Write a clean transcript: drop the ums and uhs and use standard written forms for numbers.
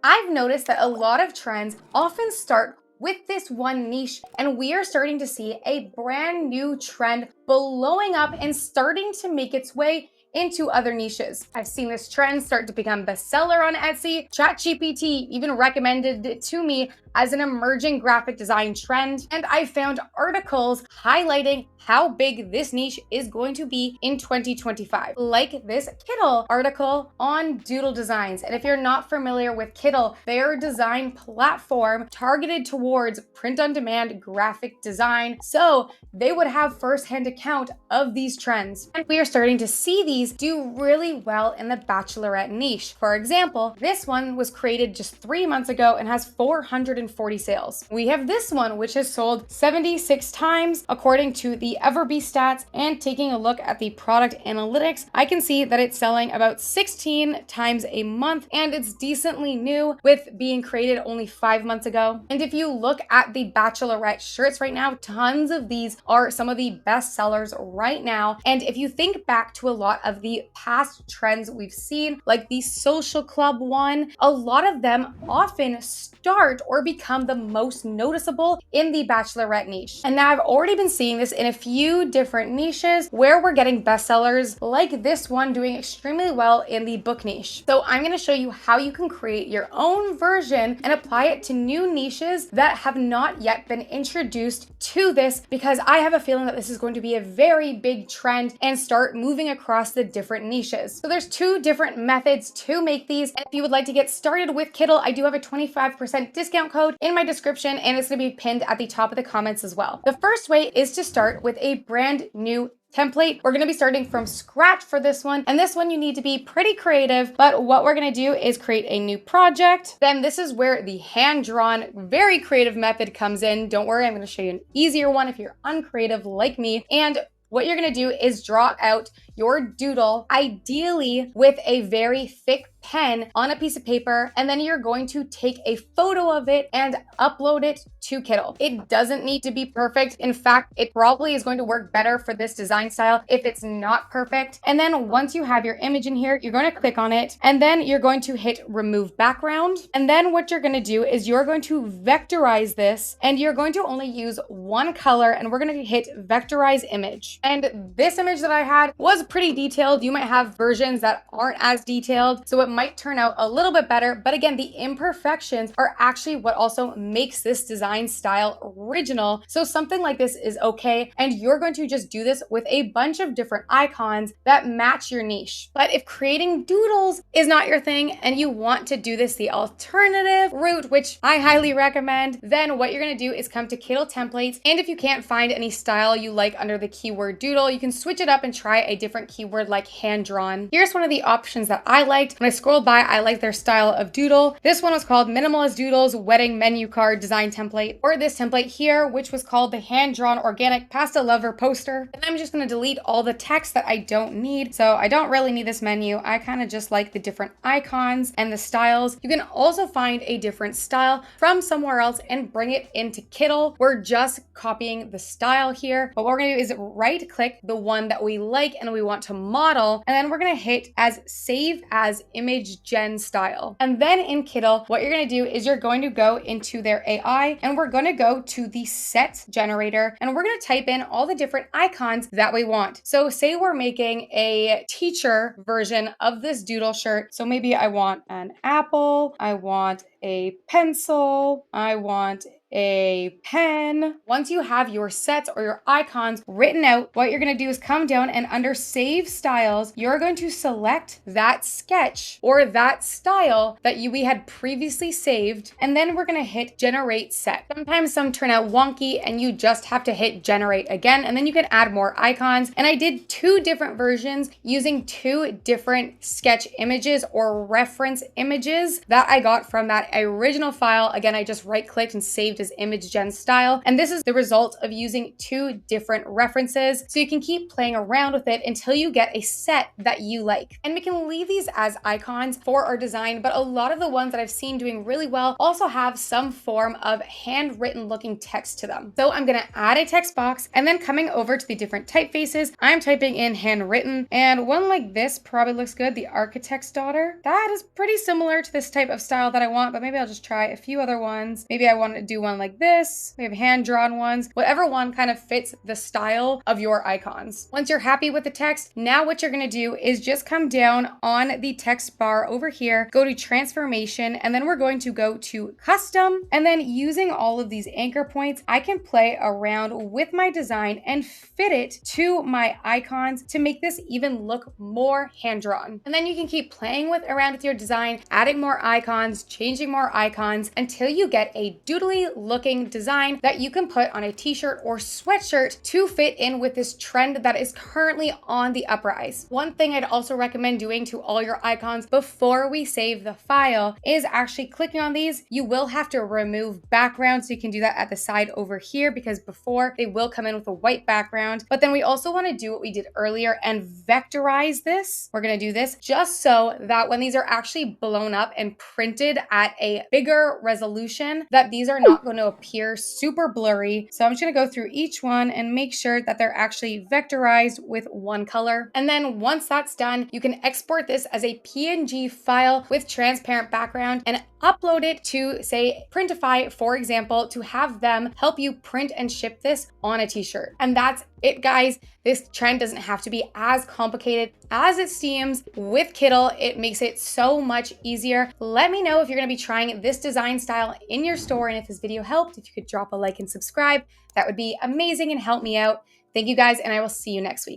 I've noticed that a lot of trends often start with this one niche, and we are starting to see a brand new trend blowing up and starting to make its way into other niches. I've seen this trend start to become bestseller on Etsy. ChatGPT even recommended it to me as an emerging graphic design trend, and I found articles highlighting how big this niche is going to be in 2025, like this Kittl article on Doodle Designs. And if you're not familiar with Kittl, their design platform targeted towards print-on-demand graphic design, so they would have first-hand account of these trends. And we are starting to see these do really well in the bachelorette niche. For example, this one was created just 3 months ago and has 440 sales. We have this one, which has sold 76 times according to the FREEBIES stats, and taking a look at the product analytics, I can see that it's selling about 16 times a month, and it's decently new with being created only 5 months ago. And if you look at the bachelorette shirts right now, tons of these are some of the best sellers right now. And if you think back to a lot of the past trends we've seen, like the social club one, a lot of them often start or become the most noticeable in the bachelorette niche. And now I've already been seeing this in a few different niches where we're getting bestsellers, like this one doing extremely well in the book niche. So I'm going to show you how you can create your own version and apply it to new niches that have not yet been introduced to this, because I have a feeling that this is going to be a very big trend and start moving across the different niches. So there's 2 different methods to make these. And if you would like to get started with Kittl, I do have a 25% discount code in my description, and it's going to be pinned at the top of the comments as well. The first way is to start with a brand new template. We're going to be starting from scratch for this one, and this one you need to be pretty creative, but what we're going to do is create a new project. Then this is where the hand-drawn, very creative method comes in. Don't worry, I'm going to show you an easier one if you're uncreative like me. And what you're going to do is draw out your doodle, ideally with a very thick pen on a piece of paper, and then you're going to take a photo of it and upload it to Kittl. It doesn't need to be perfect. In fact, it probably is going to work better for this design style if it's not perfect. And then once you have your image in here, you're going to click on it, and then you're going to hit remove background. And then what you're going to do is you're going to vectorize this, and you're going to only use one color, and we're going to hit vectorize image. And this image that I had was pretty detailed. You might have versions that aren't as detailed, so it might turn out a little bit better. But again, the imperfections are actually what also makes this design style original. So something like this is okay. And you're going to just do this with a bunch of different icons that match your niche. But if creating doodles is not your thing and you want to do this the alternative route, which I highly recommend, then what you're going to do is come to Kittl templates. And if you can't find any style you like under the keyword doodle, you can switch it up and try a different keyword like hand drawn. Here's one of the options that I liked. When I scrolled by, I liked their style of doodle. This one was called Minimalist Doodles Wedding Menu Card Design Template, or this template here, which was called the Hand Drawn Organic Pasta Lover Poster. And I'm just going to delete all the text that I don't need. So I don't really need this menu. I kind of just like the different icons and the styles. You can also find a different style from somewhere else and bring it into Kittl. We're just copying the style here. But what we're going to do is right click the one that we like and we want to model, and then we're going to hit as save as image gen style. And then in Kittl, what you're going to do is you're going to go into their AI, and we're going to go to the set generator, and we're going to type in all the different icons that we want. So say we're making a teacher version of this doodle shirt. So maybe I want an apple, I want a pencil, I want a pen. Once you have your sets or your icons written out, what you're going to do is come down and under save styles, you're going to select that sketch or that style that we had previously saved. And then we're going to hit generate set. Sometimes some turn out wonky and you just have to hit generate again, and then you can add more icons. And I did 2 different versions using 2 different sketch images or reference images that I got from that original file. Again, I just right clicked and saved as versus image gen style. And this is the result of using two different references. So you can keep playing around with it until you get a set that you like. And we can leave these as icons for our design, but a lot of the ones that I've seen doing really well also have some form of handwritten looking text to them. So I'm gonna add a text box, and then coming over to the different typefaces, I'm typing in handwritten, and one like this probably looks good, the architect's daughter. That is pretty similar to this type of style that I want, but maybe I'll just try a few other ones. Maybe I want to do one like this. We have hand-drawn ones. Whatever one kind of fits the style of your icons. Once you're happy with the text, now what you're gonna do is just come down on the text bar over here, go to transformation, and then we're going to go to custom, and then using all of these anchor points, I can play around with my design and fit it to my icons to make this even look more hand-drawn. And then you can keep playing around with your design, adding more icons, changing more icons until you get a doodly looking design that you can put on a t-shirt or sweatshirt to fit in with this trend that is currently on the uprise. One thing I'd also recommend doing to all your icons before we save the file is actually clicking on these. You will have to remove background, so you can do that at the side over here, because before they will come in with a white background. But then we also want to do what we did earlier and vectorize this. We're going to do this just so that when these are actually blown up and printed at a bigger resolution, that these are not going to appear super blurry. So I'm just going to go through each one and make sure that they're actually vectorized with one color. And then once that's done, you can export this as a PNG file with transparent background and upload it to, say, Printify, for example, to have them help you print and ship this on a t-shirt. And that's it, guys. This trend doesn't have to be as complicated as it seems. With Kittl, it makes it so much easier. Let me know if you're going to be trying this design style in your store, and if this video helped, if you could drop a like and subscribe, that would be amazing and help me out. Thank you guys, and I will see you next week.